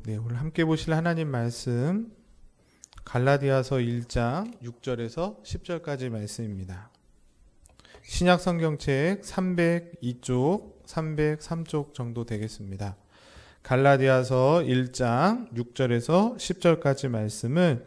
네, 오늘 함께 보실 하나님 말씀 갈라디아서 1장 6절에서 10절까지 말씀입니다. 신약 성경책 302쪽, 303쪽 정도 되겠습니다. 갈라디아서 1장 6절에서 10절까지 말씀을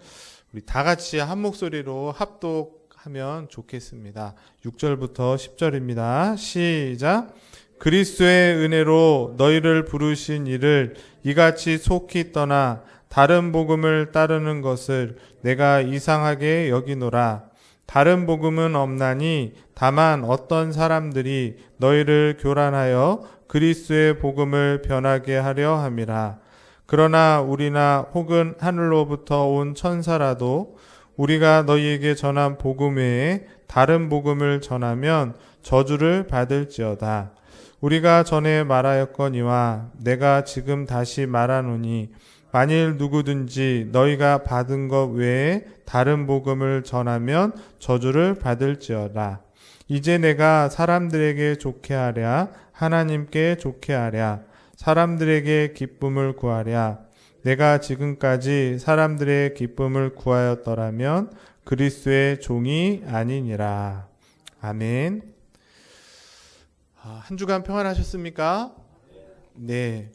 우리 다 같이 한 목소리로 합독하면 좋겠습니다. 6절부터 10절입니다. 시작. 그리스도의 은혜로 너희를 부르신 이를 이같이 속히 떠나 다른 복음을 따르는 것을 내가 이상하게 여기노라. 다른 복음은 없나니 다만 어떤 사람들이 너희를 교란하여 그리스도의 복음을 변하게 하려 함이라. 그러나 우리나 혹은 하늘로부터 온 천사라도 우리가 너희에게 전한 복음 외에 다른 복음을 전하면 저주를 받을지어다. 우리가 전에 말하였거니와 내가 지금 다시 말하노니 만일 누구든지 너희가 받은 것 외에 다른 복음을 전하면 저주를 받을지어다. 이제 내가 사람들에게 좋게 하랴 하나님께 좋게 하랴 사람들에게 기쁨을 구하랴. 내가 지금까지 사람들의 기쁨을 구하였더라면 그리스도의 종이 아니니라. 아멘. 한 주간 평안하셨습니까? 네.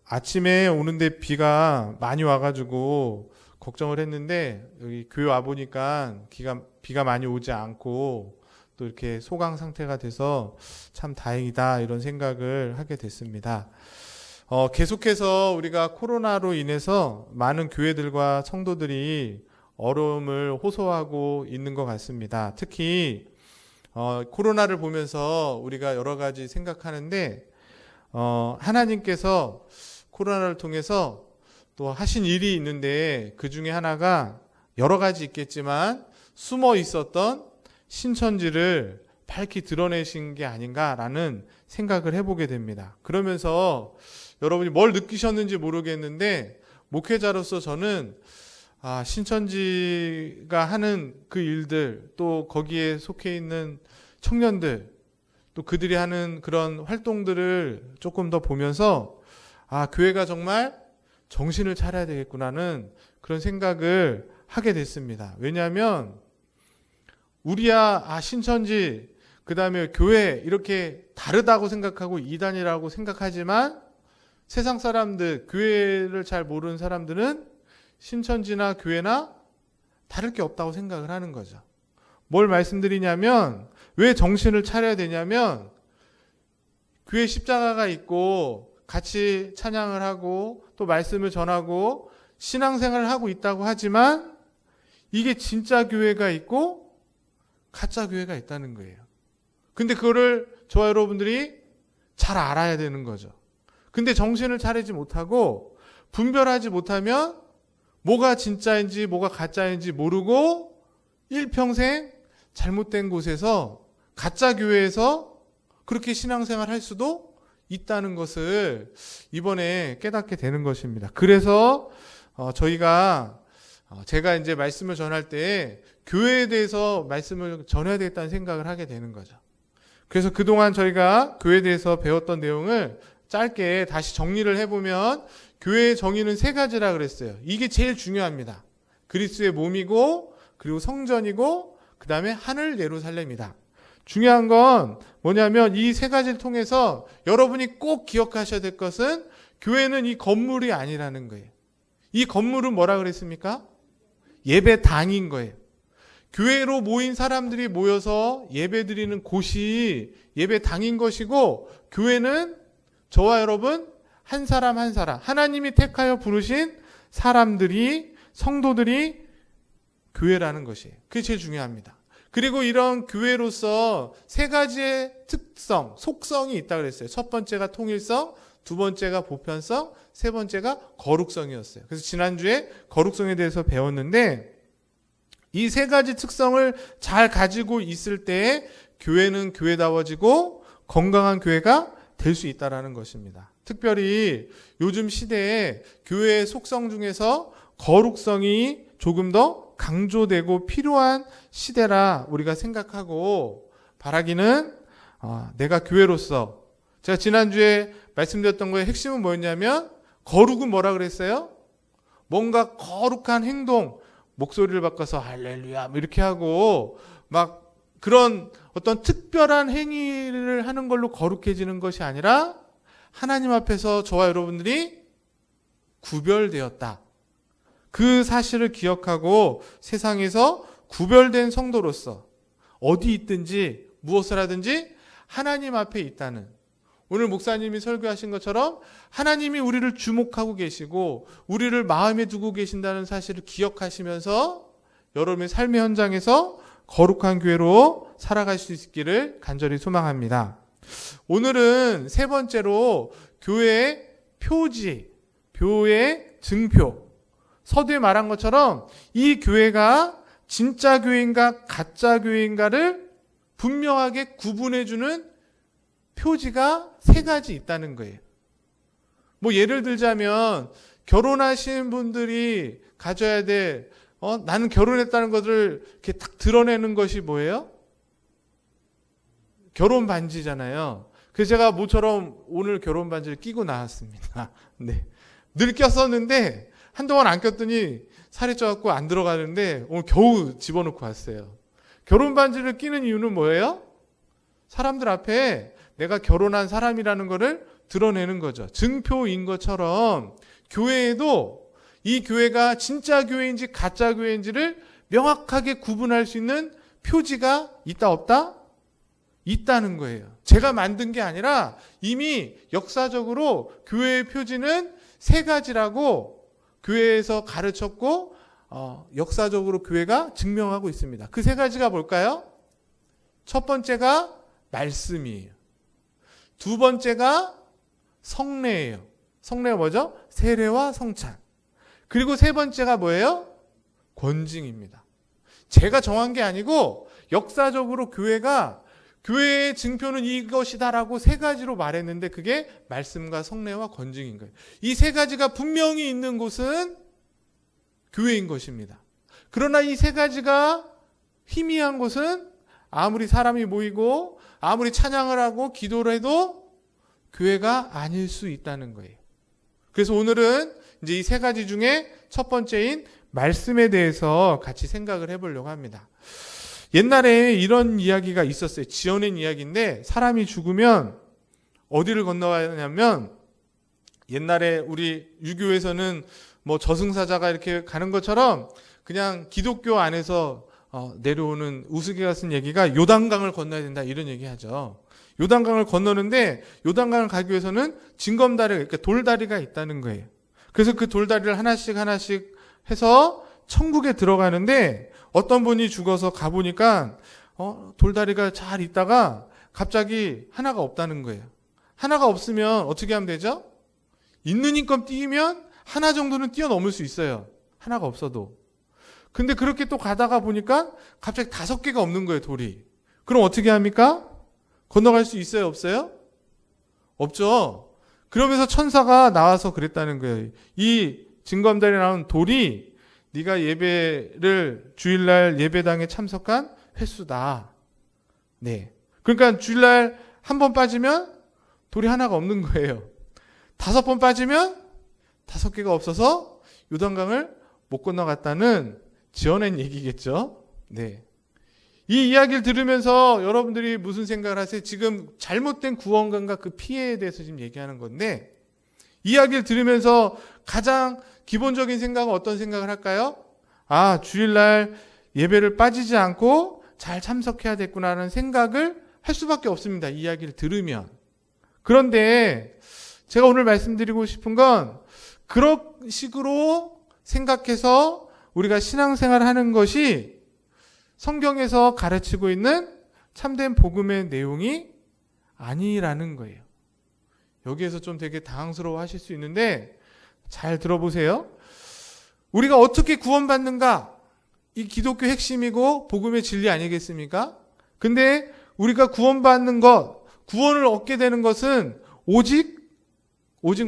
아침에 오는데 비가 많이 와가지고 걱정을 했는데 여기 교회 와보니까 비가 많이 오지 않고 또 이렇게 소강 상태가 돼서 참 다행이다 이런 생각을 하게 됐습니다. 계속해서 우리가 코로나로 인해서 많은 교회들과 성도들이 어려움을 호소하고 있는 것 같습니다. 특히 코로나를 보면서 우리가 여러 가지 생각하는데 하나님께서 코로나를 통해서 또 하신 일이 있는데 그 중에 하나가 여러 가지 있겠지만 숨어 있었던 신천지를 밝히 드러내신 게 아닌가라는 생각을 해보게 됩니다. 그러면서 여러분이 뭘 느끼셨는지 모르겠는데 목회자로서 저는 신천지가 하는 그 일들 또 거기에 속해 있는 청년들 또 그들이 하는 그런 활동들을 조금 더 보면서 교회가 정말 정신을 차려야 되겠구나는 그런 생각을 하게 됐습니다. 왜냐하면 우리야 신천지 그 다음에 교회 이렇게 다르다고 생각하고 이단이라고 생각하지만 세상 사람들 교회를 잘 모르는 사람들은 신천지나 교회나 다를 게 없다고 생각을 하는 거죠. 뭘 말씀드리냐면 왜 정신을 차려야 되냐면 교회 십자가가 있고 같이 찬양을 하고 또 말씀을 전하고 신앙생활을 하고 있다고 하지만 이게 진짜 교회가 있고 가짜 교회가 있다는 거예요. 근데 그거를 저와 여러분들이 잘 알아야 되는 거죠. 근데 정신을 차리지 못하고 분별하지 못하면 뭐가 진짜인지 뭐가 가짜인지 모르고 일평생 잘못된 곳에서 가짜 교회에서 그렇게 신앙생활 할 수도 있다는 것을 이번에 깨닫게 되는 것입니다. 그래서 제가 이제 말씀을 전할 때 교회에 대해서 말씀을 전해야 되겠다는 생각을 하게 되는 거죠. 그래서 그동안 저희가 교회에 대해서 배웠던 내용을 짧게 다시 정리를 해보면 교회의 정의는 3가지라 그랬어요. 이게 제일 중요합니다. 그리스도의 몸이고 그리고 성전이고 그 다음에 하늘 예루살렘이다. 중요한 건 뭐냐면 이 3가지를 통해서 여러분이 꼭 기억하셔야 될 것은 교회는 이 건물이 아니라는 거예요. 이 건물은 뭐라 그랬습니까? 예배당인 거예요. 교회로 모인 사람들이 모여서 예배드리는 곳이 예배당인 것이고 교회는 저와 여러분 한 사람 한 사람 하나님이 택하여 부르신 사람들이 성도들이 교회라는 것이에요. 그게 제일 중요합니다. 그리고 이런 교회로서 3가지의 특성, 속성이 있다고 그랬어요. 첫 번째가 통일성, 두 번째가 보편성, 세 번째가 거룩성이었어요. 그래서 지난주에 거룩성에 대해서 배웠는데 이 3가지 특성을 잘 가지고 있을 때 교회는 교회다워지고 건강한 교회가 될 수 있다는 것입니다. 특별히 요즘 시대에 교회의 속성 중에서 거룩성이 조금 더 강조되고 필요한 시대라 우리가 생각하고 바라기는 내가 교회로서 제가 지난주에 말씀드렸던 거의 핵심은 뭐였냐면 거룩은 뭐라 그랬어요? 뭔가 거룩한 행동, 목소리를 바꿔서 할렐루야 이렇게 하고 막 그런 어떤 특별한 행위를 하는 걸로 거룩해지는 것이 아니라 하나님 앞에서 저와 여러분들이 구별되었다. 그 사실을 기억하고 세상에서 구별된 성도로서 어디 있든지 무엇을 하든지 하나님 앞에 있다는, 오늘 목사님이 설교하신 것처럼 하나님이 우리를 주목하고 계시고 우리를 마음에 두고 계신다는 사실을 기억하시면서 여러분의 삶의 현장에서 거룩한 교회로 살아갈 수 있기를 간절히 소망합니다. 오늘은 세 번째로 교회의 표지, 교회의 증표. 서두에 말한 것처럼 이 교회가 진짜 교회인가 가짜 교회인가를 분명하게 구분해주는 표지가 세 가지 있다는 거예요. 뭐 예를 들자면 결혼하신 분들이 가져야 될 나는 결혼했다는 것을 이렇게 딱 드러내는 것이 뭐예요? 결혼 반지잖아요. 그래서 제가 모처럼 오늘 결혼 반지를 끼고 나왔습니다. 네. 늘 꼈었는데 한동안 안 꼈더니 살이 쪄갖고 안 들어가는데 오늘 겨우 집어넣고 왔어요. 결혼 반지를 끼는 이유는 뭐예요? 사람들 앞에 내가 결혼한 사람이라는 것을 드러내는 거죠. 증표인 것처럼 교회에도 이 교회가 진짜 교회인지 가짜 교회인지를 명확하게 구분할 수 있는 표지가 있다 없다? 있다는 거예요. 제가 만든 게 아니라 이미 역사적으로 교회의 표지는 세 가지라고 교회에서 가르쳤고 역사적으로 교회가 증명하고 있습니다. 그 세 가지가 뭘까요? 첫 번째가 말씀이에요. 두 번째가 성례예요. 성례가 뭐죠? 세례와 성찬. 그리고 세 번째가 뭐예요? 권징입니다. 제가 정한 게 아니고 역사적으로 교회가 교회의 증표는 이것이다라고 세 가지로 말했는데 그게 말씀과 성례와 권징인 거예요. 이 세 가지가 분명히 있는 곳은 교회인 것입니다. 그러나 이 세 가지가 희미한 곳은 아무리 사람이 모이고 아무리 찬양을 하고 기도를 해도 교회가 아닐 수 있다는 거예요. 그래서 오늘은 이제 이 세 가지 중에 첫 번째인 말씀에 대해서 같이 생각을 해보려고 합니다. 옛날에 이런 이야기가 있었어요. 지어낸 이야기인데 사람이 죽으면 어디를 건너가냐면 옛날에 우리 유교에서는 뭐 저승사자가 이렇게 가는 것처럼 그냥 기독교 안에서 내려오는 우스개가 쓴 얘기가 요단강을 건너야 된다 이런 얘기하죠. 요단강을 건너는데 요단강을 가기 위해서는 징검다리, 그러니까 돌다리가 있다는 거예요. 그래서 그 돌다리를 하나씩 해서 천국에 들어가는데 어떤 분이 죽어서 가보니까 돌다리가 잘 있다가 갑자기 하나가 없다는 거예요. 하나가 없으면 어떻게 하면 되죠? 있는 힘껏 뛰면 하나 정도는 뛰어넘을 수 있어요. 하나가 없어도. 근데 그렇게 또 가다가 보니까 갑자기 5개가 없는 거예요, 돌이. 그럼 어떻게 합니까? 건너갈 수 있어요, 없어요? 없죠. 그러면서 천사가 나와서 그랬다는 거예요. 이 징검다리에 나온 돌이 네가 예배를 주일날 예배당에 참석한 횟수다. 네. 그러니까 주일날 한 번 빠지면 돌이 하나가 없는 거예요. 5번 빠지면 5개가 없어서 요단강을 못 건너갔다는 지어낸 얘기겠죠. 네. 이 이야기를 들으면서 여러분들이 무슨 생각을 하세요? 지금 잘못된 구원관과 그 피해에 대해서 지금 얘기하는 건데, 이야기를 들으면서 가장 기본적인 생각은 어떤 생각을 할까요? 아, 주일날 예배를 빠지지 않고 잘 참석해야 됐구나라는 생각을 할 수밖에 없습니다. 이 이야기를 들으면. 그런데 제가 오늘 말씀드리고 싶은 건 그런 식으로 생각해서 우리가 신앙생활을 하는 것이 성경에서 가르치고 있는 참된 복음의 내용이 아니라는 거예요. 여기에서 좀 되게 당황스러워 하실 수 있는데 잘 들어보세요. 우리가 어떻게 구원받는가? 이 기독교 핵심이고 복음의 진리 아니겠습니까? 근데 우리가 구원받는 것, 구원을 얻게 되는 것은 오직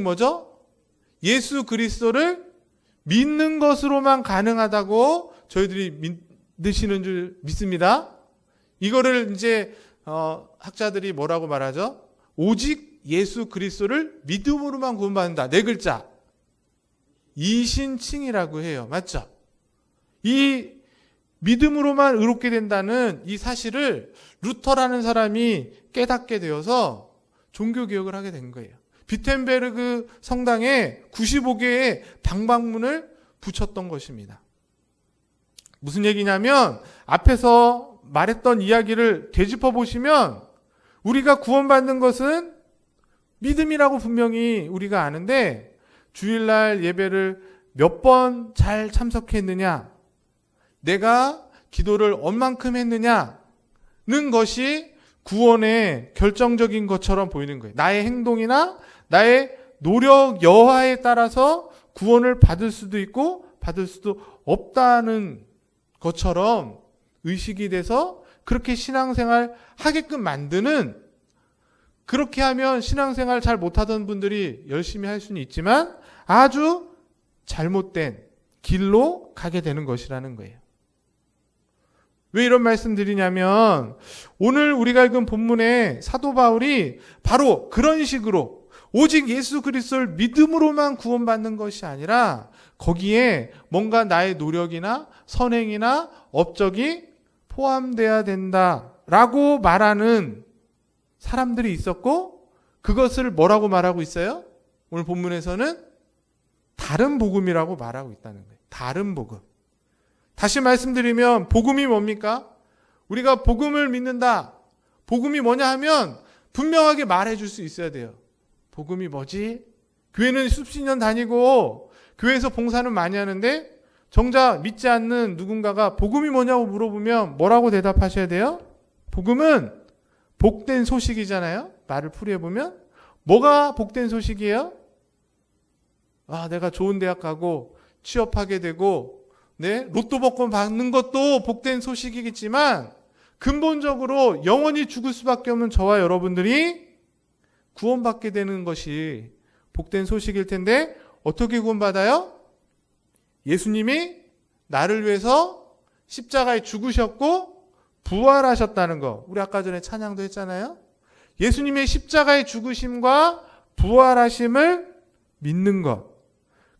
뭐죠? 예수 그리스도를 믿는 것으로만 가능하다고 저희들이 믿으시는 줄 믿습니다. 이거를 이제 학자들이 뭐라고 말하죠? 오직 예수 그리스도를 믿음으로만 구원받는다. 4글자. 이신칭이라고 해요. 맞죠? 이 믿음으로만 의롭게 된다는 이 사실을 루터라는 사람이 깨닫게 되어서 종교개혁을 하게 된 거예요. 비텐베르그 성당에 95개의 방방문을 붙였던 것입니다. 무슨 얘기냐면 앞에서 말했던 이야기를 되짚어 보시면 우리가 구원받는 것은 믿음이라고 분명히 우리가 아는데 주일날 예배를 몇 번 잘 참석했느냐, 내가 기도를 얼만큼 했느냐는 것이 구원의 결정적인 것처럼 보이는 거예요. 나의 행동이나 나의 노력 여하에 따라서 구원을 받을 수도 있고 받을 수도 없다는 것처럼 의식이 돼서 그렇게 신앙생활 하게끔 만드는, 그렇게 하면 신앙생활 잘 못하던 분들이 열심히 할 수는 있지만 아주 잘못된 길로 가게 되는 것이라는 거예요. 왜 이런 말씀 드리냐면 오늘 우리가 읽은 본문에 사도 바울이 바로 그런 식으로 오직 예수 그리스도를 믿음으로만 구원받는 것이 아니라 거기에 뭔가 나의 노력이나 선행이나 업적이 포함돼야 된다라고 말하는 사람들이 있었고, 그것을 뭐라고 말하고 있어요? 오늘 본문에서는 다른 복음이라고 말하고 있다는 거예요. 다른 복음. 다시 말씀드리면 복음이 뭡니까? 우리가 복음을 믿는다. 복음이 뭐냐 하면 분명하게 말해줄 수 있어야 돼요. 복음이 뭐지? 교회는 수십 년 다니고 교회에서 봉사는 많이 하는데 정작 믿지 않는 누군가가 복음이 뭐냐고 물어보면 뭐라고 대답하셔야 돼요? 복음은 복된 소식이잖아요. 말을 풀이해보면 뭐가 복된 소식이에요? 내가 좋은 대학 가고 취업하게 되고 로또 복권 받는 것도 복된 소식이겠지만 근본적으로 영원히 죽을 수밖에 없는 저와 여러분들이 구원받게 되는 것이 복된 소식일 텐데 어떻게 구원받아요? 예수님이 나를 위해서 십자가에 죽으셨고 부활하셨다는 거. 우리 아까 전에 찬양도 했잖아요. 예수님의 십자가의 죽으심과 부활하심을 믿는 것.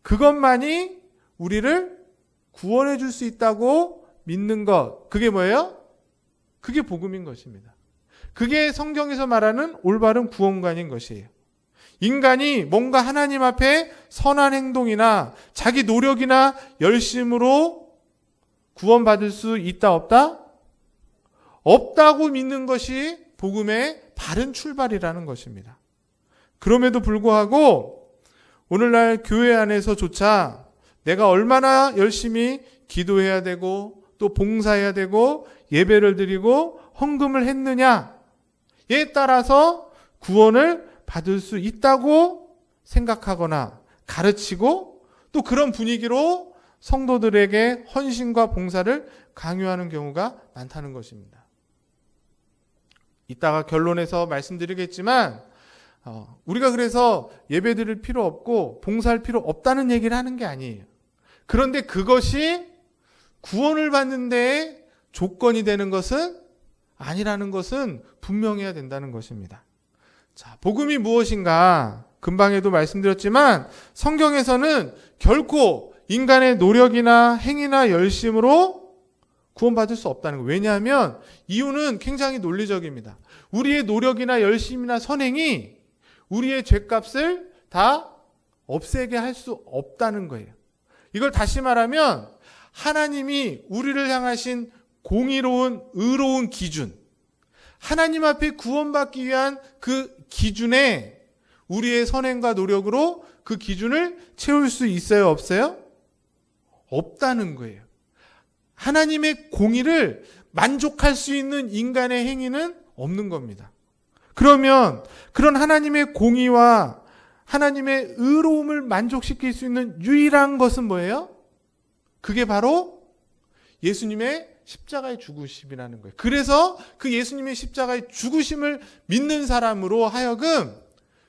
그것만이 우리를 구원해 줄 수 있다고 믿는 것. 그게 뭐예요? 그게 복음인 것입니다. 그게 성경에서 말하는 올바른 구원관인 것이에요. 인간이 뭔가 하나님 앞에 선한 행동이나 자기 노력이나 열심으로 구원받을 수 있다 없다? 없다고 믿는 것이 복음의 바른 출발이라는 것입니다. 그럼에도 불구하고 오늘날 교회 안에서조차 내가 얼마나 열심히 기도해야 되고 또 봉사해야 되고 예배를 드리고 헌금을 했느냐에 따라서 구원을 받을 수 있다고 생각하거나 가르치고 또 그런 분위기로 성도들에게 헌신과 봉사를 강요하는 경우가 많다는 것입니다. 이따가 결론에서 말씀드리겠지만 우리가 그래서 예배 드릴 필요 없고 봉사할 필요 없다는 얘기를 하는 게 아니에요. 그런데 그것이 구원을 받는 데에 조건이 되는 것은 아니라는 것은 분명해야 된다는 것입니다. 자, 복음이 무엇인가? 금방에도 말씀드렸지만 성경에서는 결코 인간의 노력이나 행위나 열심으로 구원받을 수 없다는 거예요. 왜냐하면 이유는 굉장히 논리적입니다. 우리의 노력이나 열심이나 선행이 우리의 죄값을 다 없애게 할 수 없다는 거예요. 이걸 다시 말하면 하나님이 우리를 향하신 공의로운 의로운 기준, 하나님 앞에 구원받기 위한 그 기준에 우리의 선행과 노력으로 그 기준을 채울 수 있어요? 없어요? 없다는 거예요. 하나님의 공의를 만족할 수 있는 인간의 행위는 없는 겁니다. 그러면 그런 하나님의 공의와 하나님의 의로움을 만족시킬 수 있는 유일한 것은 뭐예요? 그게 바로 예수님의 십자가의 죽으심이라는 거예요. 그래서 그 예수님의 십자가의 죽으심을 믿는 사람으로 하여금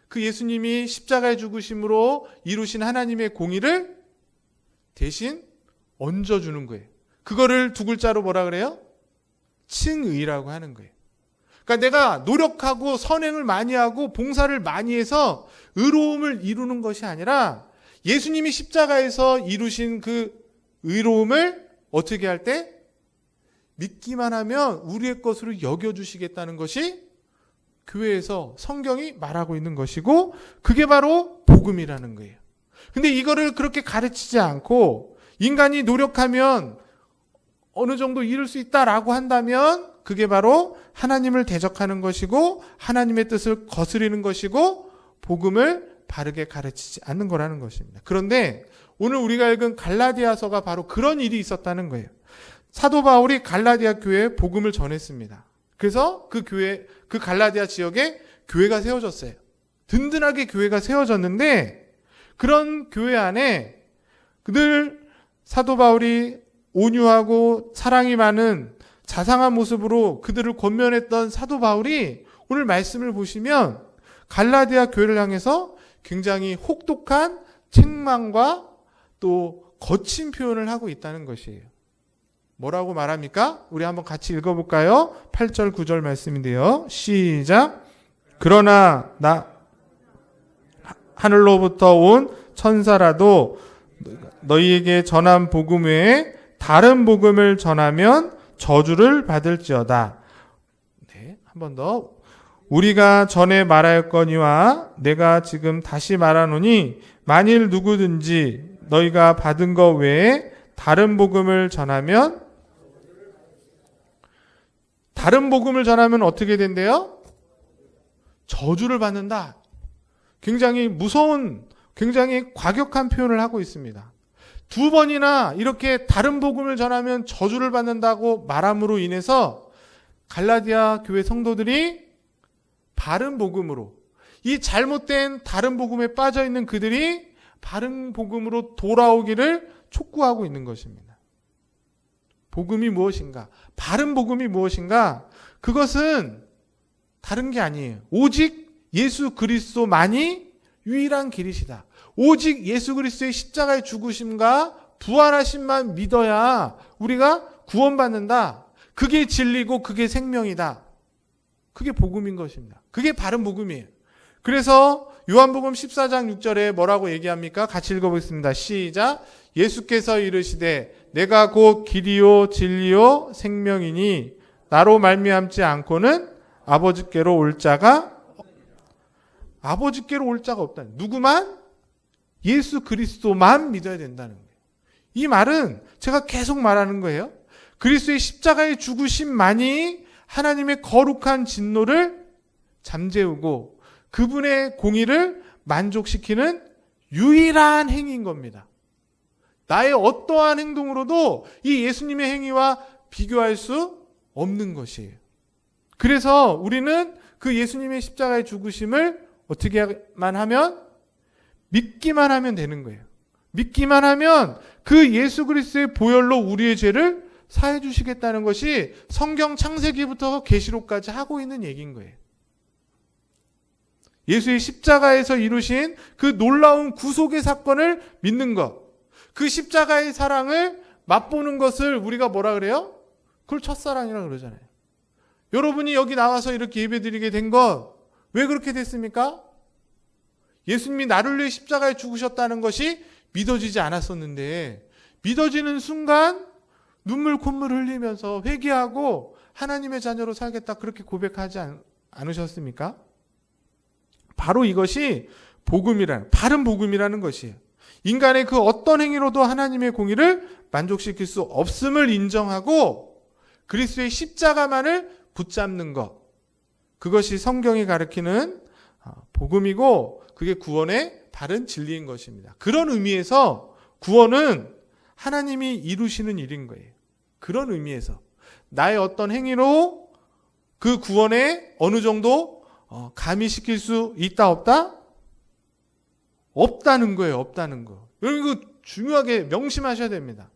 그 예수님이 십자가의 죽으심으로 이루신 하나님의 공의를 대신 얹어주는 거예요. 그거를 두 글자로 뭐라 그래요? 칭의라고 하는 거예요. 그러니까 내가 노력하고 선행을 많이 하고 봉사를 많이 해서 의로움을 이루는 것이 아니라 예수님이 십자가에서 이루신 그 의로움을 어떻게 할 때? 믿기만 하면 우리의 것으로 여겨주시겠다는 것이 교회에서 성경이 말하고 있는 것이고, 그게 바로 복음이라는 거예요. 근데 이거를 그렇게 가르치지 않고 인간이 노력하면 어느 정도 이룰 수 있다라고 한다면 그게 바로 하나님을 대적하는 것이고 하나님의 뜻을 거스리는 것이고 복음을 바르게 가르치지 않는 거라는 것입니다. 그런데 오늘 우리가 읽은 갈라디아서가 바로 그런 일이 있었다는 거예요. 사도 바울이 갈라디아 교회에 복음을 전했습니다. 그래서 그 교회, 그 갈라디아 지역에 교회가 세워졌어요. 든든하게 교회가 세워졌는데 그런 교회 안에 늘 사도 바울이 온유하고 사랑이 많은 자상한 모습으로 그들을 권면했던 사도 바울이 오늘 말씀을 보시면 갈라디아 교회를 향해서 굉장히 혹독한 책망과 또 거친 표현을 하고 있다는 것이에요. 뭐라고 말합니까? 우리 한번 같이 읽어볼까요? 8절 9절 말씀인데요. 시작. 그러나 나 하늘로부터 온 천사라도 너희에게 전한 복음 외에 다른 복음을 전하면 저주를 받을지어다. 네, 한 번 더. 우리가 전에 말하였거니와 내가 지금 다시 말하노니 만일 누구든지 너희가 받은 것 외에 다른 복음을 전하면 어떻게 된대요? 저주를 받는다. 굉장히 무서운, 굉장히 과격한 표현을 하고 있습니다. 두 번이나 이렇게 다른 복음을 전하면 저주를 받는다고 말함으로 인해서 갈라디아 교회 성도들이 바른 복음으로, 이 잘못된 다른 복음에 빠져 있는 그들이 바른 복음으로 돌아오기를 촉구하고 있는 것입니다. 복음이 무엇인가? 바른 복음이 무엇인가? 그것은 다른 게 아니에요. 오직 예수 그리스도만이 유일한 길이시다. 오직 예수 그리스도의 십자가의 죽으심과 부활하심만 믿어야 우리가 구원받는다. 그게 진리고 그게 생명이다. 그게 복음인 것입니다. 그게 바른 복음이에요. 그래서 요한복음 14장 6절에 뭐라고 얘기합니까? 같이 읽어보겠습니다. 시작. 예수께서 이르시되 내가 곧 길이요 진리요 생명이니 나로 말미암지 않고는 아버지께로 올 자가 없다. 누구만? 예수 그리스도만 믿어야 된다는 거예요. 이 말은 제가 계속 말하는 거예요. 그리스도의 십자가의 죽으심만이 하나님의 거룩한 진노를 잠재우고 그분의 공의를 만족시키는 유일한 행위인 겁니다. 나의 어떠한 행동으로도 이 예수님의 행위와 비교할 수 없는 것이에요. 그래서 우리는 그 예수님의 십자가의 죽으심을 어떻게만 하면? 믿기만 하면 되는 거예요. 믿기만 하면 그 예수 그리스도의 보혈로 우리의 죄를 사해 주시겠다는 것이 성경 창세기부터 계시록까지 하고 있는 얘기인 거예요. 예수의 십자가에서 이루신 그 놀라운 구속의 사건을 믿는 것, 그 십자가의 사랑을 맛보는 것을 우리가 뭐라 그래요? 그걸 첫사랑이라고 그러잖아요. 여러분이 여기 나와서 이렇게 예배드리게 된 것 왜 그렇게 됐습니까? 예수님이 나를 위해 십자가에 죽으셨다는 것이 믿어지지 않았었는데 믿어지는 순간 눈물 콧물 흘리면서 회개하고 하나님의 자녀로 살겠다 그렇게 고백하지 않으셨습니까? 바로 이것이 바른 복음이라는 것이에요. 인간의 그 어떤 행위로도 하나님의 공의를 만족시킬 수 없음을 인정하고 그리스도의 십자가만을 붙잡는 것, 그것이 성경이 가르치는 복음이고 그게 구원의 바른 진리인 것입니다. 그런 의미에서 구원은 하나님이 이루시는 일인 거예요. 그런 의미에서 나의 어떤 행위로 그 구원에 어느 정도 가미시킬 수 있다 없다? 없다는 거예요. 없다는 거. 여러분 이거 중요하게 명심하셔야 됩니다.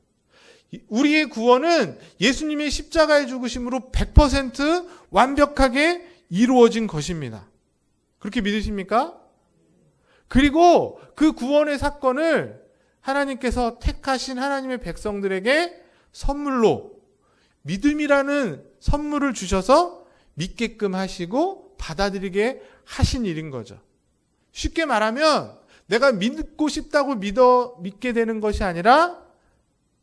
우리의 구원은 예수님의 십자가의 죽으심으로 100% 완벽하게 이루어진 것입니다. 그렇게 믿으십니까? 그리고 그 구원의 사건을 하나님께서 택하신 하나님의 백성들에게 선물로 믿음이라는 선물을 주셔서 믿게끔 하시고 받아들이게 하신 일인 거죠. 쉽게 말하면 내가 믿고 싶다고 믿게 되는 것이 아니라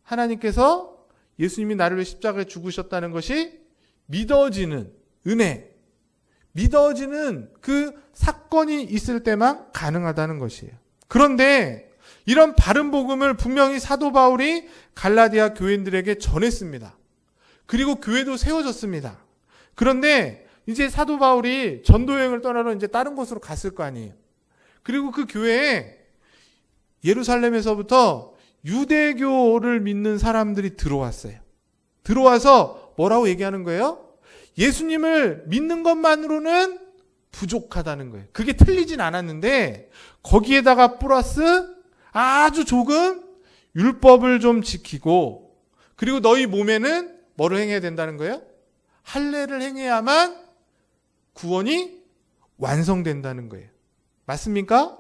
하나님께서 예수님이 나를 위해 십자가에 죽으셨다는 것이 믿어지는 은혜, 믿어지는 그 사건이 있을 때만 가능하다는 것이에요. 그런데 이런 바른 복음을 분명히 사도 바울이 갈라디아 교인들에게 전했습니다. 그리고 교회도 세워졌습니다. 그런데 이제 사도 바울이 전도 여행을 떠나러 이제 다른 곳으로 갔을 거 아니에요. 그리고 그 교회에 예루살렘에서부터 유대교를 믿는 사람들이 들어왔어요. 들어와서 뭐라고 얘기하는 거예요? 예수님을 믿는 것만으로는 부족하다는 거예요. 그게 틀리진 않았는데 거기에다가 플러스 아주 조금 율법을 좀 지키고 그리고 너희 몸에는 뭐를 행해야 된다는 거예요? 할례를 행해야만 구원이 완성된다는 거예요. 맞습니까?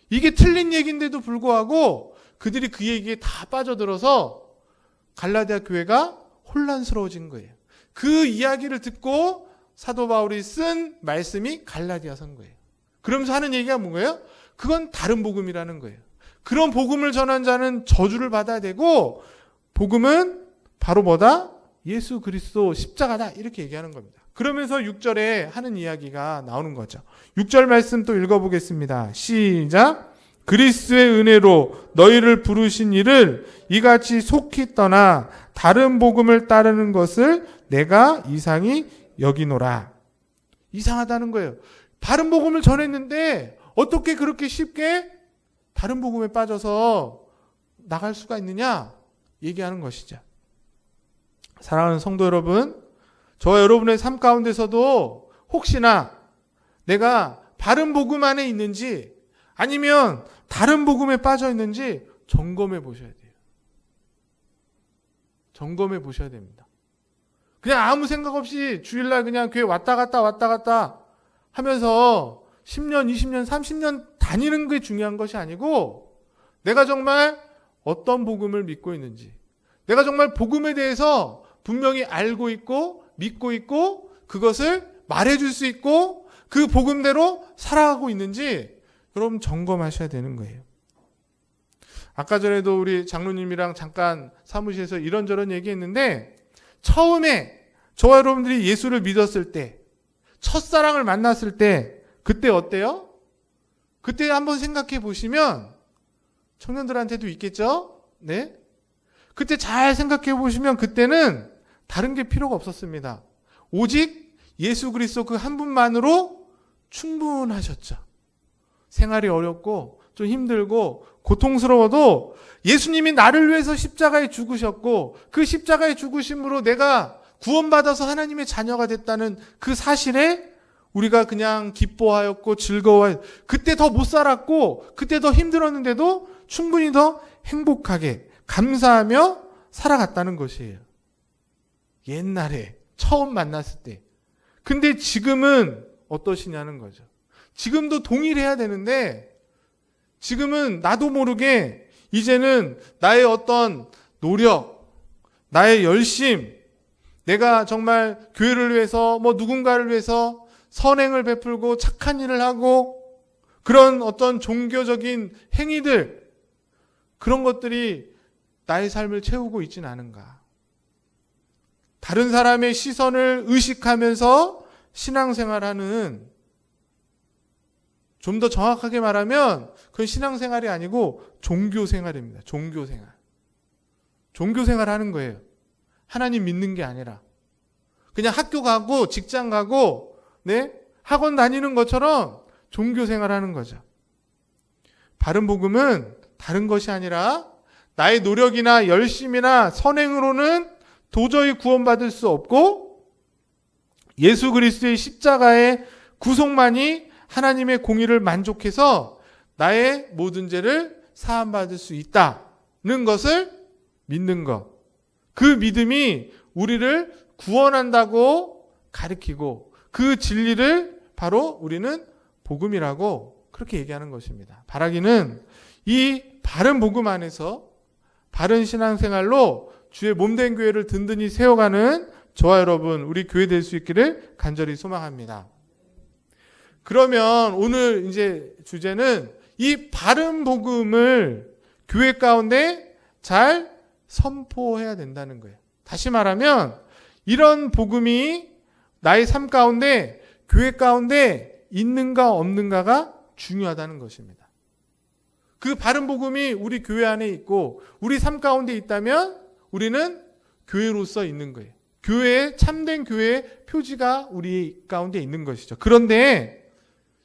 이게 틀린 얘기인데도 불구하고 그들이 그 얘기에 다 빠져들어서 갈라디아 교회가 혼란스러워진 거예요. 그 이야기를 듣고 사도 바울이 쓴 말씀이 갈라디아서인 거예요. 그러면서 하는 얘기가 뭐예요? 그건 다른 복음이라는 거예요. 그런 복음을 전한 자는 저주를 받아야 되고 복음은 바로 뭐다? 예수 그리스도 십자가다 이렇게 얘기하는 겁니다. 그러면서 6절에 하는 이야기가 나오는 거죠. 6절 말씀 또 읽어보겠습니다. 시작. 그리스도의 은혜로 너희를 부르신 이를 이같이 속히 떠나 다른 복음을 따르는 것을 내가 이상히 여기노라. 이상하다는 거예요. 바른 복음을 전했는데 어떻게 그렇게 쉽게 다른 복음에 빠져서 나갈 수가 있느냐 얘기하는 것이죠. 사랑하는 성도 여러분, 저와 여러분의 삶 가운데서도 혹시나 내가 바른 복음 안에 있는지 아니면 다른 복음에 빠져 있는지 점검해 보셔야 돼요. 점검해 보셔야 됩니다. 그냥 아무 생각 없이 주일날 그냥 교회 왔다 갔다 하면서 10년, 20년, 30년 다니는 게 중요한 것이 아니고 내가 정말 어떤 복음을 믿고 있는지, 내가 정말 복음에 대해서 분명히 알고 있고 믿고 있고 그것을 말해줄 수 있고 그 복음대로 살아가고 있는지 여러분 점검하셔야 되는 거예요. 아까 전에도 우리 장로님이랑 잠깐 사무실에서 이런저런 얘기했는데 처음에 저와 여러분들이 예수를 믿었을 때 첫사랑을 만났을 때 그때 어때요? 그때 한번 생각해 보시면 청년들한테도 있겠죠? 네? 그때 잘 생각해 보시면 그때는 다른 게 필요가 없었습니다. 오직 예수 그리스도 그 한 분만으로 충분하셨죠. 생활이 어렵고 좀 힘들고 고통스러워도 예수님이 나를 위해서 십자가에 죽으셨고 그 십자가에 죽으심으로 내가 구원받아서 하나님의 자녀가 됐다는 그 사실에 우리가 그냥 기뻐하였고 즐거워하였고 그때 더 못 살았고 그때 더 힘들었는데도 충분히 더 행복하게 감사하며 살아갔다는 것이에요. 옛날에 처음 만났을 때. 근데 지금은 어떠시냐는 거죠. 지금도 동일해야 되는데 지금은 나도 모르게 이제는 나의 어떤 노력, 나의 열심, 내가 정말 교회를 위해서 누군가를 위해서 선행을 베풀고 착한 일을 하고 그런 어떤 종교적인 행위들 그런 것들이 나의 삶을 채우고 있지는 않은가. 다른 사람의 시선을 의식하면서 신앙생활하는 좀 더 정확하게 말하면 그건 신앙생활이 아니고 종교생활입니다. 종교생활. 종교생활하는 거예요. 하나님 믿는 게 아니라 그냥 학교 가고 직장 가고 학원 다니는 것처럼 종교생활하는 거죠. 바른 복음은 다른 것이 아니라 나의 노력이나 열심이나 선행으로는 도저히 구원받을 수 없고 예수 그리스도의 십자가의 구속만이 하나님의 공의를 만족해서 나의 모든 죄를 사함받을 수 있다는 것을 믿는 것. 그 믿음이 우리를 구원한다고 가르치고 그 진리를 바로 우리는 복음이라고 그렇게 얘기하는 것입니다. 바라기는 이 바른 복음 안에서 바른 신앙생활로 주의 몸된 교회를 든든히 세워가는 저와 여러분 우리 교회 될 수 있기를 간절히 소망합니다. 그러면 오늘 이제 주제는 이 바른 복음을 교회 가운데 잘 선포해야 된다는 거예요. 다시 말하면 이런 복음이 나의 삶 가운데, 교회 가운데 있는가 없는가가 중요하다는 것입니다. 그 바른 복음이 우리 교회 안에 있고 우리 삶 가운데 있다면 우리는 교회로서 있는 거예요. 교회의 참된 교회의 표지가 우리 가운데 있는 것이죠. 그런데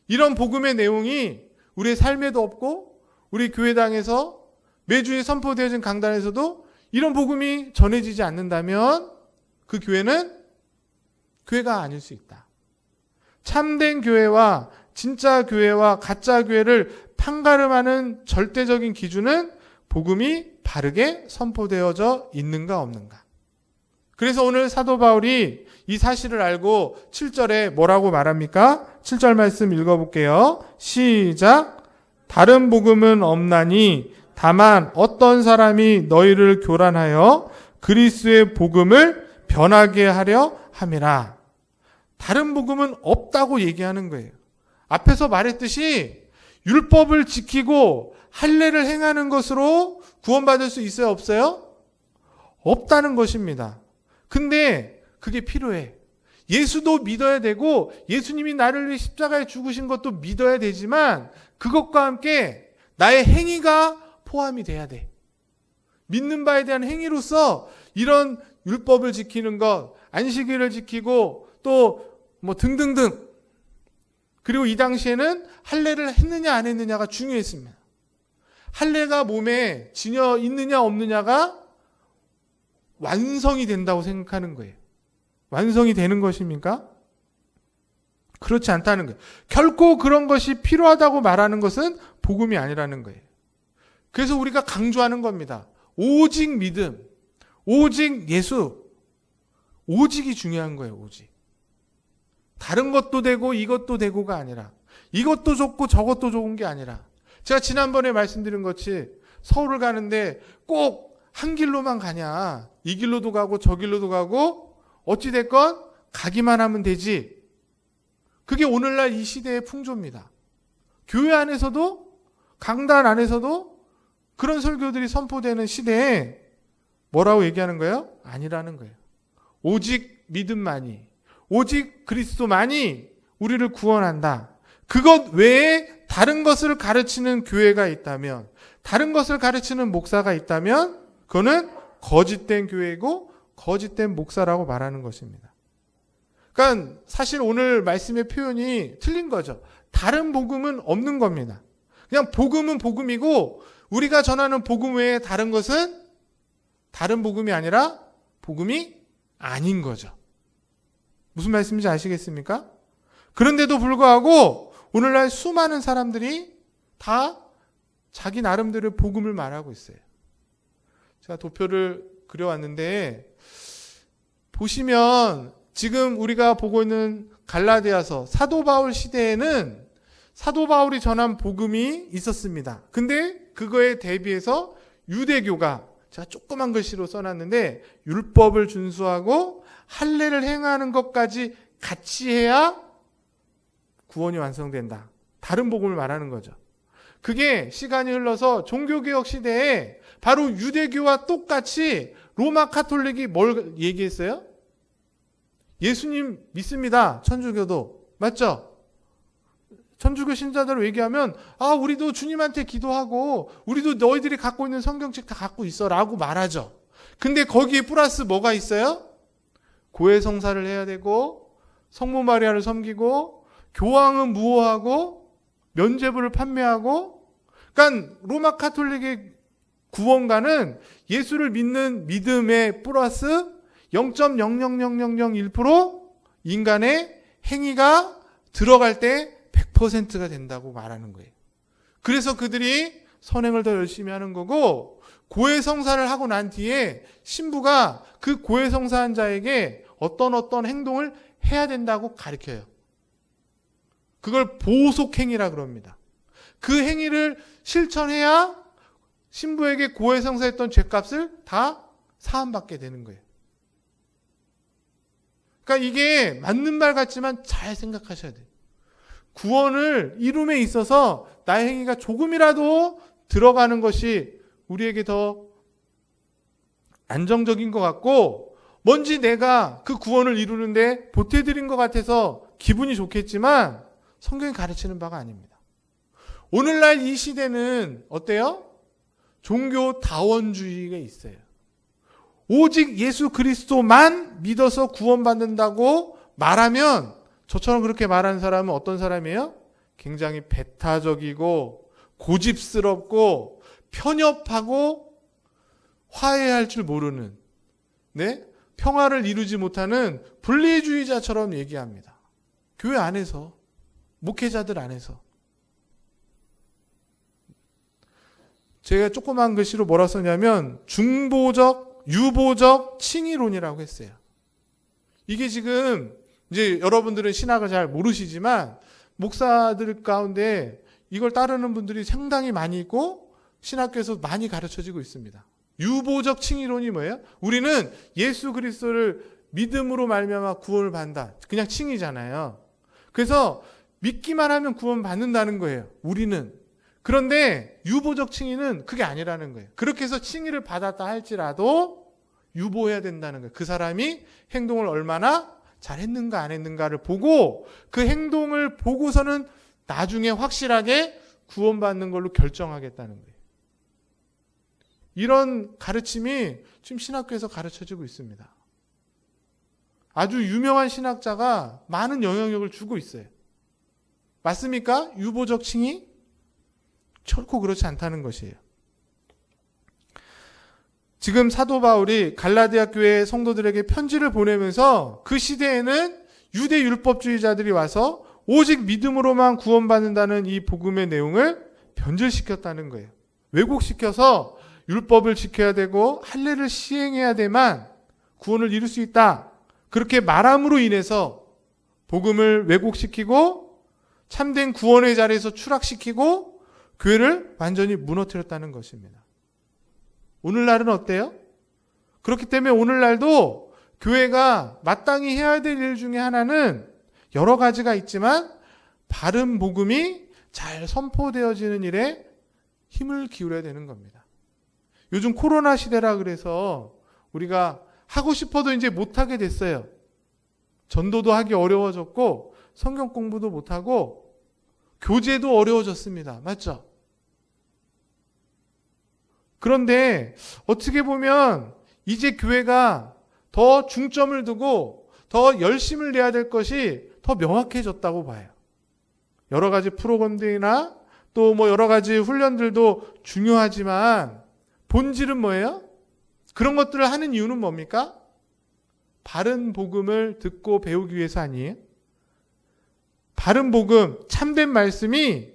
이런 복음의 내용이 우리의 삶에도 없고 우리 교회당에서 매주에 선포되어진 강단에서도 이런 복음이 전해지지 않는다면 그 교회는 교회가 아닐 수 있다. 참된 교회와 진짜 교회와 가짜 교회를 판가름하는 절대적인 기준은 복음이 바르게 선포되어져 있는가 없는가. 그래서 오늘 사도 바울이 이 사실을 알고 7절에 뭐라고 말합니까? 7절 말씀 읽어볼게요. 시작. 다른 복음은 없나니 다만 어떤 사람이 너희를 교란하여 그리스도의 복음을 변하게 하려 함이라. 다른 복음은 없다고 얘기하는 거예요. 앞에서 말했듯이 율법을 지키고 할례를 행하는 것으로 구원받을 수 있어요? 없어요? 없다는 것입니다. 근데 그게 필요해. 예수도 믿어야 되고 예수님이 나를 위해 십자가에 죽으신 것도 믿어야 되지만 그것과 함께 나의 행위가 포함이 돼야 돼. 믿는 바에 대한 행위로서 이런 율법을 지키는 것, 안식일을 지키고 또 뭐 등등등. 그리고 이 당시에는 할례를 했느냐 안 했느냐가 중요했습니다. 할례가 몸에 지녀 있느냐 없느냐가 완성이 된다고 생각하는 거예요. 완성이 되는 것입니까? 그렇지 않다는 거예요. 결코 그런 것이 필요하다고 말하는 것은 복음이 아니라는 거예요. 그래서 우리가 강조하는 겁니다. 오직 믿음, 오직 예수, 오직이 중요한 거예요. 오직. 다른 것도 되고 이것도 되고가 아니라, 이것도 좋고 저것도 좋은 게 아니라, 제가 지난번에 말씀드린 것이 서울을 가는데 꼭 한 길로만 가냐, 이 길로도 가고 저 길로도 가고 어찌됐건 가기만 하면 되지. 그게 오늘날 이 시대의 풍조입니다. 교회 안에서도 강단 안에서도 그런 설교들이 선포되는 시대에 뭐라고 얘기하는 거예요? 아니라는 거예요. 오직 믿음만이, 오직 그리스도만이 우리를 구원한다. 그것 외에 다른 것을 가르치는 교회가 있다면, 다른 것을 가르치는 목사가 있다면 그거는 거짓된 교회이고 거짓된 목사라고 말하는 것입니다. 그러니까 사실 오늘 말씀의 표현이 틀린 거죠. 다른 복음은 없는 겁니다. 그냥 복음은 복음이고 우리가 전하는 복음 외에 다른 것은 다른 복음이 아니라 복음이 아닌 거죠. 무슨 말씀인지 아시겠습니까? 그런데도 불구하고 오늘날 수많은 사람들이 다 자기 나름대로의 복음을 말하고 있어요. 제가 도표를 그려왔는데 보시면 지금 우리가 보고 있는 갈라디아서 사도 바울 시대에는 사도 바울이 전한 복음이 있었습니다. 근데 그거에 대비해서 유대교가, 제가 조그만 글씨로 써놨는데, 율법을 준수하고 할례를 행하는 것까지 같이 해야 구원이 완성된다. 다른 복음을 말하는 거죠. 그게 시간이 흘러서 종교개혁 시대에 바로 유대교와 똑같이 로마 카톨릭이 뭘 얘기했어요? 예수님 믿습니다. 천주교도. 맞죠? 천주교 신자들 얘기하면 우리도 주님한테 기도하고 우리도 너희들이 갖고 있는 성경책 다 갖고 있어 라고 말하죠. 근데 거기에 플러스 뭐가 있어요? 고해성사를 해야 되고 성모 마리아를 섬기고 교황은 무호하고 면죄부를 판매하고, 그러니까 로마 카톨릭의 구원가는 예수를 믿는 믿음의 플러스 0.00001% 인간의 행위가 들어갈 때 100%가 된다고 말하는 거예요. 그래서 그들이 선행을 더 열심히 하는 거고, 고해성사를 하고 난 뒤에 신부가 그 고해성사한 자에게 어떤 행동을 해야 된다고 가르쳐요. 그걸 보속행위라 그럽니다. 그 행위를 실천해야 신부에게 고해성사했던 죄값을 다 사함받게 되는 거예요. 그러니까 이게 맞는 말 같지만 잘 생각하셔야 돼요. 구원을 이룸에 있어서 나의 행위가 조금이라도 들어가는 것이 우리에게 더 안정적인 것 같고, 뭔지 내가 그 구원을 이루는데 보태드린 것 같아서 기분이 좋겠지만 성경이 가르치는 바가 아닙니다. 오늘날 이 시대는 어때요? 종교 다원주의가 있어요. 오직 예수 그리스도만 믿어서 구원받는다고 말하면, 저처럼 그렇게 말하는 사람은 어떤 사람이에요? 굉장히 배타적이고 고집스럽고 편협하고 화해할 줄 모르는, 평화를 이루지 못하는 분리주의자처럼 얘기합니다. 교회 안에서, 목회자들 안에서. 제가 조그만 글씨로 뭐라 썼냐면 중보적, 유보적 칭의론이라고 했어요. 이게 지금 이제 여러분들은 신학을 잘 모르시지만 목사들 가운데 이걸 따르는 분들이 상당히 많이 있고 신학교에서 많이 가르쳐지고 있습니다. 유보적 칭의론이 뭐예요? 우리는 예수 그리스도를 믿음으로 말미암아 구원을 받는다. 그냥 칭의잖아요. 그래서 믿기만 하면 구원 받는다는 거예요. 우리는. 그런데 유보적 칭의는 그게 아니라는 거예요. 그렇게 해서 칭의를 받았다 할지라도 유보해야 된다는 거예요. 그 사람이 행동을 얼마나 잘했는가 안 했는가를 보고 그 행동을 보고서는 나중에 확실하게 구원받는 걸로 결정하겠다는 거예요. 이런 가르침이 지금 신학교에서 가르쳐지고 있습니다. 아주 유명한 신학자가 많은 영향력을 주고 있어요. 맞습니까? 유보적 칭의? 결코 그렇지 않다는 것이에요. 지금 사도 바울이 갈라디아 교회 성도들에게 편지를 보내면서 그 시대에는 유대 율법주의자들이 와서 오직 믿음으로만 구원받는다는 이 복음의 내용을 변질시켰다는 거예요. 왜곡시켜서 율법을 지켜야 되고 할례를 시행해야 돼만 구원을 이룰 수 있다. 그렇게 말함으로 인해서 복음을 왜곡시키고 참된 구원의 자리에서 추락시키고 교회를 완전히 무너뜨렸다는 것입니다. 오늘날은 어때요? 그렇기 때문에 오늘날도 교회가 마땅히 해야 될 일 중에 하나는 여러 가지가 있지만 바른 복음이 잘 선포되어지는 일에 힘을 기울여야 되는 겁니다. 요즘 코로나 시대라 그래서 우리가 하고 싶어도 이제 못하게 됐어요. 전도도 하기 어려워졌고 성경 공부도 못하고 교제도 어려워졌습니다. 맞죠? 그런데 어떻게 보면 이제 교회가 더 중점을 두고 더 열심을 내야 될 것이 더 명확해졌다고 봐요. 여러 가지 프로그램들이나 또 뭐 여러 가지 훈련들도 중요하지만 본질은 뭐예요? 그런 것들을 하는 이유는 뭡니까? 바른 복음을 듣고 배우기 위해서 아니에요? 바른 복음, 참된 말씀이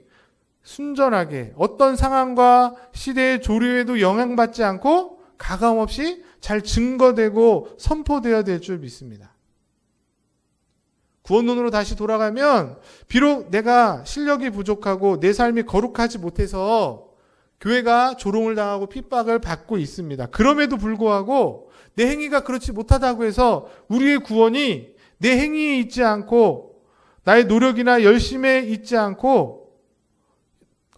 순전하게 어떤 상황과 시대의 조류에도 영향받지 않고 가감없이 잘 증거되고 선포되어야 될 줄 믿습니다. 구원론으로 다시 돌아가면 비록 내가 실력이 부족하고 내 삶이 거룩하지 못해서 교회가 조롱을 당하고 핍박을 받고 있습니다. 그럼에도 불구하고 내 행위가 그렇지 못하다고 해서 우리의 구원이 내 행위에 있지 않고 나의 노력이나 열심에 있지 않고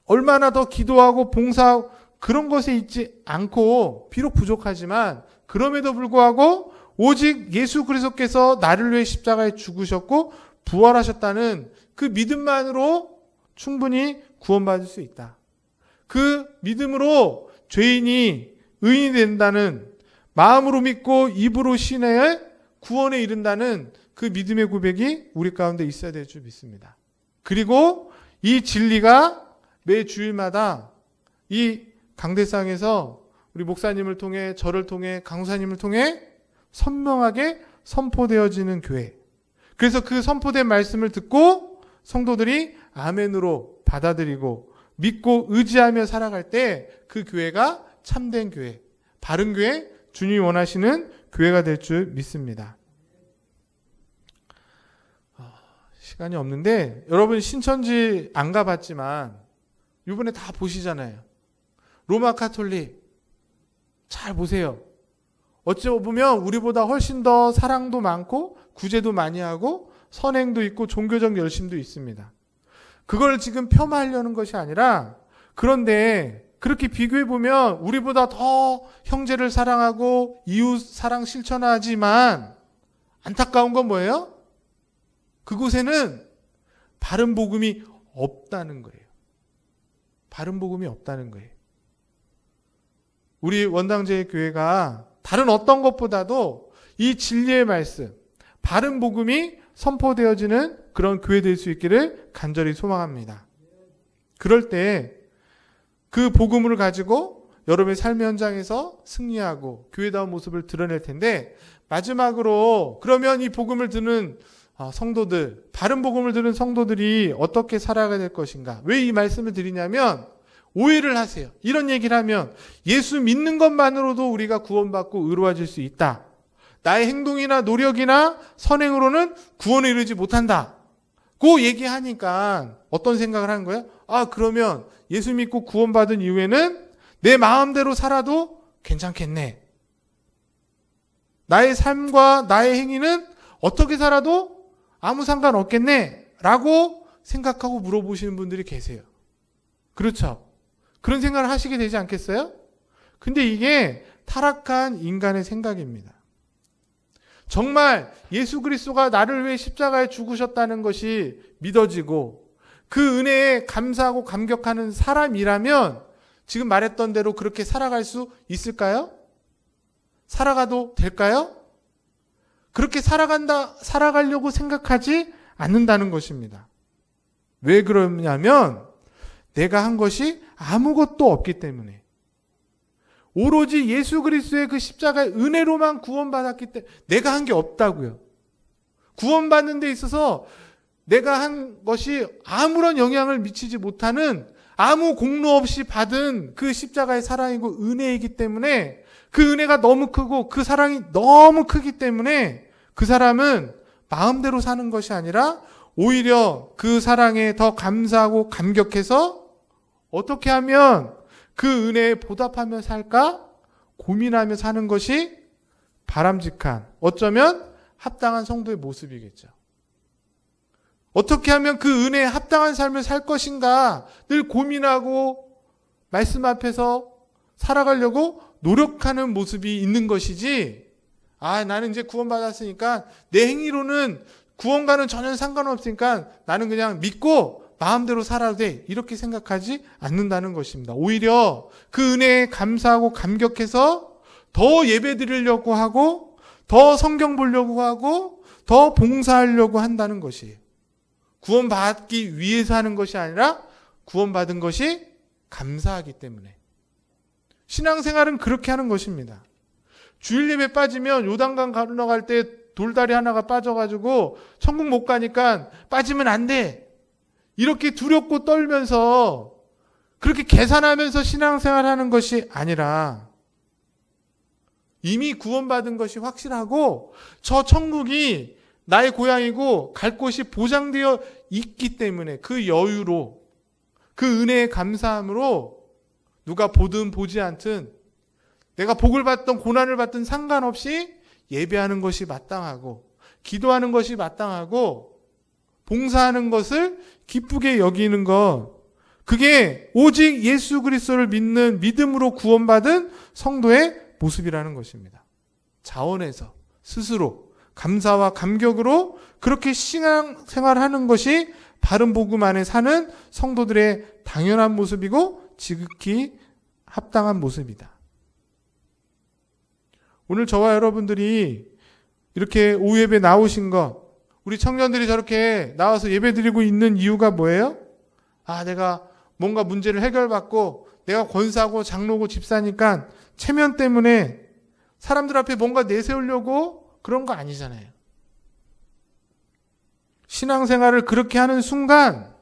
얼마나 더 기도하고 봉사하고 그런 것에 있지 않고 비록 부족하지만 그럼에도 불구하고 오직 예수 그리스도께서 나를 위해 십자가에 죽으셨고 부활하셨다는 그 믿음만으로 충분히 구원받을 수 있다. 그 믿음으로 죄인이 의인이 된다는 마음으로 믿고 입으로 신뢰해 구원에 이른다는 그 믿음의 고백이 우리 가운데 있어야 될 줄 믿습니다. 그리고 이 진리가 매 주일마다 이 강대상에서 우리 목사님을 통해 저를 통해 강사님을 통해 선명하게 선포되어지는 교회. 그래서 그 선포된 말씀을 듣고 성도들이 아멘으로 받아들이고 믿고 의지하며 살아갈 때 그 교회가 참된 교회, 바른 교회, 주님이 원하시는 교회가 될 줄 믿습니다. 시간이 없는데 여러분 신천지 안 가봤지만 이번에 다 보시잖아요. 로마 카톨릭 잘 보세요. 어찌 보면 우리보다 훨씬 더 사랑도 많고 구제도 많이 하고 선행도 있고 종교적 열심도 있습니다. 그걸 지금 폄하하려는 것이 아니라, 그런데 그렇게 비교해 보면 우리보다 더 형제를 사랑하고 이웃 사랑 실천하지만 안타까운 건 뭐예요? 그곳에는 바른 복음이 없다는 거예요. 바른 복음이 없다는 거예요. 우리 원당제의 교회가 다른 어떤 것보다도 이 진리의 말씀, 바른 복음이 선포되어지는 그런 교회 될 수 있기를 간절히 소망합니다. 그럴 때 그 복음을 가지고 여러분의 삶의 현장에서 승리하고 교회다운 모습을 드러낼 텐데, 마지막으로 그러면 이 복음을 듣는 성도들, 바른 복음을 들은 성도들이 어떻게 살아가야 될 것인가? 왜 이 말씀을 드리냐면, 오해를 하세요. 이런 얘기를 하면 예수 믿는 것만으로도 우리가 구원받고 의로워질 수 있다. 나의 행동이나 노력이나 선행으로는 구원에 이르지 못한다. 그 얘기하니까 어떤 생각을 하는 거예요? 그러면 예수 믿고 구원받은 이후에는 내 마음대로 살아도 괜찮겠네. 나의 삶과 나의 행위는 어떻게 살아도 아무 상관없겠네. 라고 생각하고 물어보시는 분들이 계세요. 그렇죠? 그런 생각을 하시게 되지 않겠어요? 근데 이게 타락한 인간의 생각입니다. 정말 예수 그리스도가 나를 위해 십자가에 죽으셨다는 것이 믿어지고 그 은혜에 감사하고 감격하는 사람이라면 지금 말했던 대로 그렇게 살아갈 수 있을까요? 살아가도 될까요? 그렇게 살아가려고 생각하지 않는다는 것입니다. 왜 그러냐면 내가 한 것이 아무것도 없기 때문에, 오로지 예수 그리스도의 그 십자가의 은혜로만 구원받았기 때문에 내가 한 게 없다고요. 구원받는 데 있어서 내가 한 것이 아무런 영향을 미치지 못하는, 아무 공로 없이 받은 그 십자가의 사랑이고 은혜이기 때문에, 그 은혜가 너무 크고 그 사랑이 너무 크기 때문에 그 사람은 마음대로 사는 것이 아니라 오히려 그 사랑에 더 감사하고 감격해서 어떻게 하면 그 은혜에 보답하며 살까 고민하며 사는 것이 바람직한, 어쩌면 합당한 성도의 모습이겠죠. 어떻게 하면 그 은혜에 합당한 삶을 살 것인가 늘 고민하고 말씀 앞에서 살아가려고 노력하는 모습이 있는 것이지, 나는 이제 구원받았으니까 내 행위로는 구원과는 전혀 상관없으니까 나는 그냥 믿고 마음대로 살아도 돼, 이렇게 생각하지 않는다는 것입니다. 오히려 그 은혜에 감사하고 감격해서 더 예배 드리려고 하고 더 성경 보려고 하고 더 봉사하려고 한다는 것이에요. 구원받기 위해서 하는 것이 아니라 구원받은 것이 감사하기 때문에. 신앙생활은 그렇게 하는 것입니다. 주일 예배 빠지면 요단강 건너갈 때 돌다리 하나가 빠져가지고 천국 못 가니까 빠지면 안 돼, 이렇게 두렵고 떨면서 그렇게 계산하면서 신앙생활 하는 것이 아니라, 이미 구원받은 것이 확실하고 저 천국이 나의 고향이고 갈 곳이 보장되어 있기 때문에 그 여유로, 그 은혜의 감사함으로 누가 보든 보지 않든 내가 복을 받든 고난을 받든 상관없이 예배하는 것이 마땅하고 기도하는 것이 마땅하고 봉사하는 것을 기쁘게 여기는 것, 그게 오직 예수 그리스도를 믿는 믿음으로 구원받은 성도의 모습이라는 것입니다. 자원해서 스스로 감사와 감격으로 그렇게 신앙생활하는 것이 바른 복음 안에 사는 성도들의 당연한 모습이고 지극히 합당한 모습이다. 오늘 저와 여러분들이 이렇게 오후 예배 나오신 것, 우리 청년들이 저렇게 나와서 예배 드리고 있는 이유가 뭐예요? 내가 뭔가 문제를 해결받고 내가 권사고 장로고 집사니까 체면 때문에 사람들 앞에 뭔가 내세우려고 그런 거 아니잖아요. 신앙생활을 그렇게 하는 순간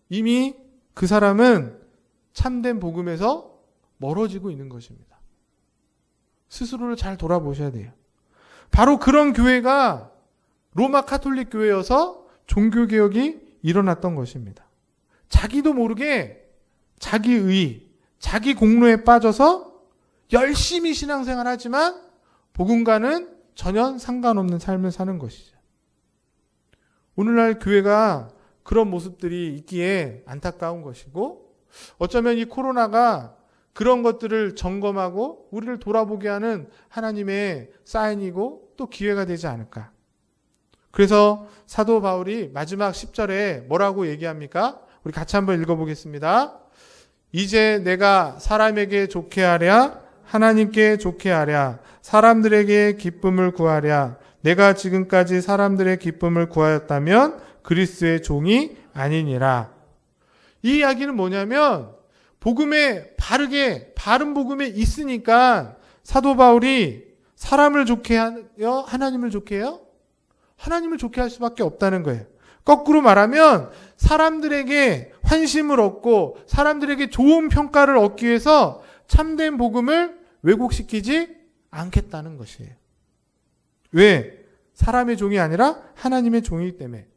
이미 그 사람은 참된 복음에서 멀어지고 있는 것입니다. 스스로를 잘 돌아보셔야 돼요. 바로 그런 교회가 로마 카톨릭 교회여서 종교개혁이 일어났던 것입니다. 자기도 모르게 자기의, 자기 공로에 빠져서 열심히 신앙생활 하지만 복음과는 전혀 상관없는 삶을 사는 것이죠. 오늘날 교회가 그런 모습들이 있기에 안타까운 것이고, 어쩌면 이 코로나가 그런 것들을 점검하고 우리를 돌아보게 하는 하나님의 사인이고 또 기회가 되지 않을까. 그래서 사도 바울이 마지막 10절에 뭐라고 얘기합니까? 우리 같이 한번 읽어보겠습니다. 이제 내가 사람에게 좋게 하랴 하나님께 좋게 하랴 사람들에게 기쁨을 구하랴 내가 지금까지 사람들의 기쁨을 구하였다면 그리스도의 종이 아니니라. 이 이야기는 뭐냐면 복음에 바른 복음에 있으니까 사도 바울이 사람을 좋게 하여 하나님을 좋게 해요? 하나님을 좋게 할 수밖에 없다는 거예요. 거꾸로 말하면 사람들에게 환심을 얻고 사람들에게 좋은 평가를 얻기 위해서 참된 복음을 왜곡시키지 않겠다는 것이에요. 왜? 사람의 종이 아니라 하나님의 종이기 때문에.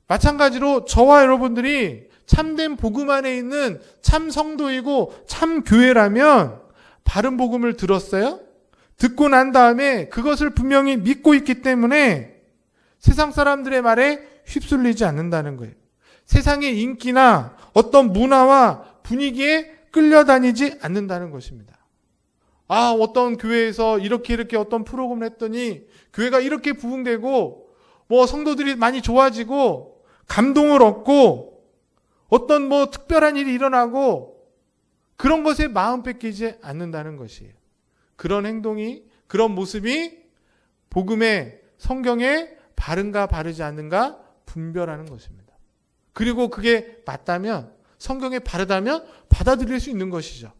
마찬가지로 저와 여러분들이 참된 복음 안에 있는 참 성도이고 참 교회라면 바른 복음을 들었어요? 듣고 난 다음에 그것을 분명히 믿고 있기 때문에 세상 사람들의 말에 휩쓸리지 않는다는 거예요. 세상의 인기나 어떤 문화와 분위기에 끌려다니지 않는다는 것입니다. 어떤 교회에서 이렇게 어떤 프로그램을 했더니 교회가 이렇게 부흥되고 성도들이 많이 좋아지고 감동을 얻고 어떤 특별한 일이 일어나고 그런 것에 마음 뺏기지 않는다는 것이에요. 그런 행동이, 그런 모습이 복음의 성경에 바른가 바르지 않는가 분별하는 것입니다. 그리고 그게 맞다면, 성경에 바르다면 받아들일 수 있는 것이죠.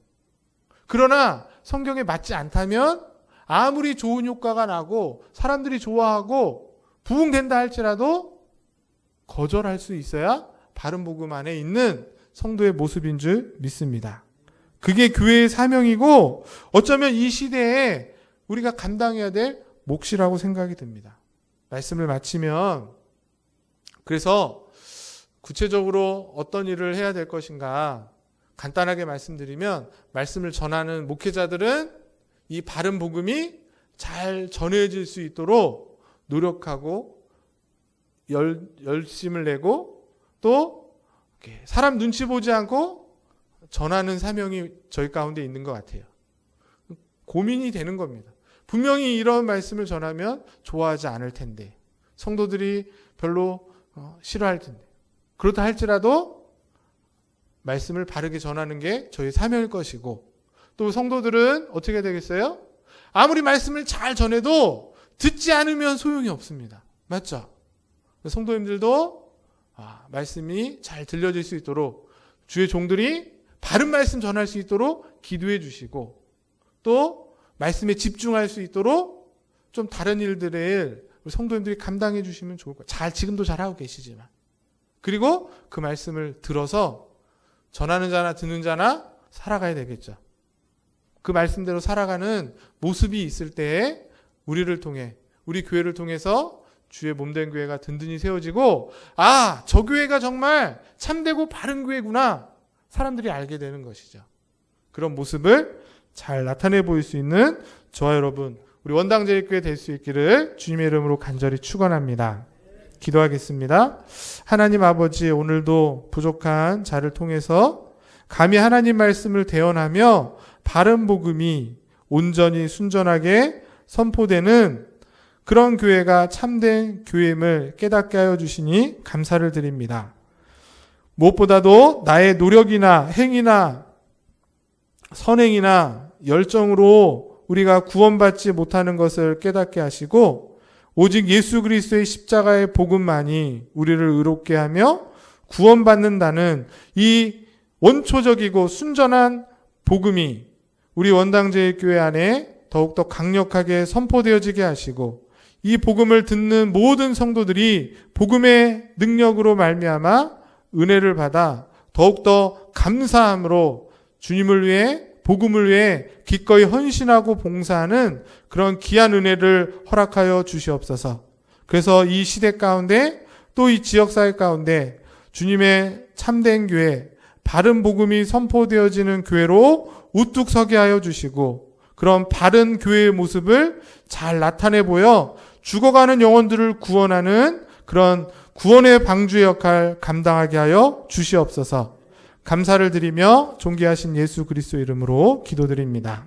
그러나 성경에 맞지 않다면 아무리 좋은 효과가 나고 사람들이 좋아하고 부흥된다 할지라도 거절할 수 있어야 바른 복음 안에 있는 성도의 모습인 줄 믿습니다. 그게 교회의 사명이고 어쩌면 이 시대에 우리가 감당해야 될 몫이라고 생각이 듭니다. 말씀을 마치면, 그래서 구체적으로 어떤 일을 해야 될 것인가 간단하게 말씀드리면, 말씀을 전하는 목회자들은 이 바른 복음이 잘 전해질 수 있도록 노력하고 열심을 내고 또 사람 눈치 보지 않고 전하는 사명이 저희 가운데 있는 것 같아요. 고민이 되는 겁니다. 분명히 이런 말씀을 전하면 좋아하지 않을 텐데, 성도들이 별로 싫어할 텐데, 그렇다 할지라도 말씀을 바르게 전하는 게 저희 사명일 것이고, 또 성도들은 어떻게 되겠어요? 아무리 말씀을 잘 전해도 듣지 않으면 소용이 없습니다. 맞죠? 성도님들도 말씀이 잘 들려질 수 있도록 주의 종들이 바른 말씀 전할 수 있도록 기도해 주시고, 또 말씀에 집중할 수 있도록 좀 다른 일들을 성도님들이 감당해 주시면 좋을 것 같아요. 지금도 잘하고 계시지만. 그리고 그 말씀을 들어서 전하는 자나 듣는 자나 살아가야 되겠죠. 그 말씀대로 살아가는 모습이 있을 때에 우리를 통해, 우리 교회를 통해서 주의 몸된 교회가 든든히 세워지고, 저 교회가 정말 참되고 바른 교회구나 사람들이 알게 되는 것이죠. 그런 모습을 잘 나타내 보일 수 있는 저와 여러분, 우리 원당제일교회 될 수 있기를 주님의 이름으로 간절히 축원합니다. 기도하겠습니다. 하나님 아버지, 오늘도 부족한 자를 통해서 감히 하나님 말씀을 대언하며 바른 복음이 온전히 순전하게 선포되는 그런 교회가 참된 교회임을 깨닫게 하여 주시니 감사를 드립니다. 무엇보다도 나의 노력이나 행위나 선행이나 열정으로 우리가 구원받지 못하는 것을 깨닫게 하시고, 오직 예수 그리스도의 십자가의 복음만이 우리를 의롭게 하며 구원받는다는 이 원초적이고 순전한 복음이 우리 원당제일교회 안에 더욱더 강력하게 선포되어지게 하시고, 이 복음을 듣는 모든 성도들이 복음의 능력으로 말미암아 은혜를 받아 더욱더 감사함으로 주님을 위해, 복음을 위해 기꺼이 헌신하고 봉사하는 그런 귀한 은혜를 허락하여 주시옵소서. 그래서 이 시대 가운데, 또 이 지역사회 가운데 주님의 참된 교회, 바른 복음이 선포되어지는 교회로 우뚝 서게 하여 주시고, 그런 바른 교회의 모습을 잘 나타내 보여 죽어가는 영혼들을 구원하는 그런 구원의 방주의 역할 감당하게 하여 주시옵소서. 감사를 드리며 존귀하신 예수 그리스도 이름으로 기도드립니다.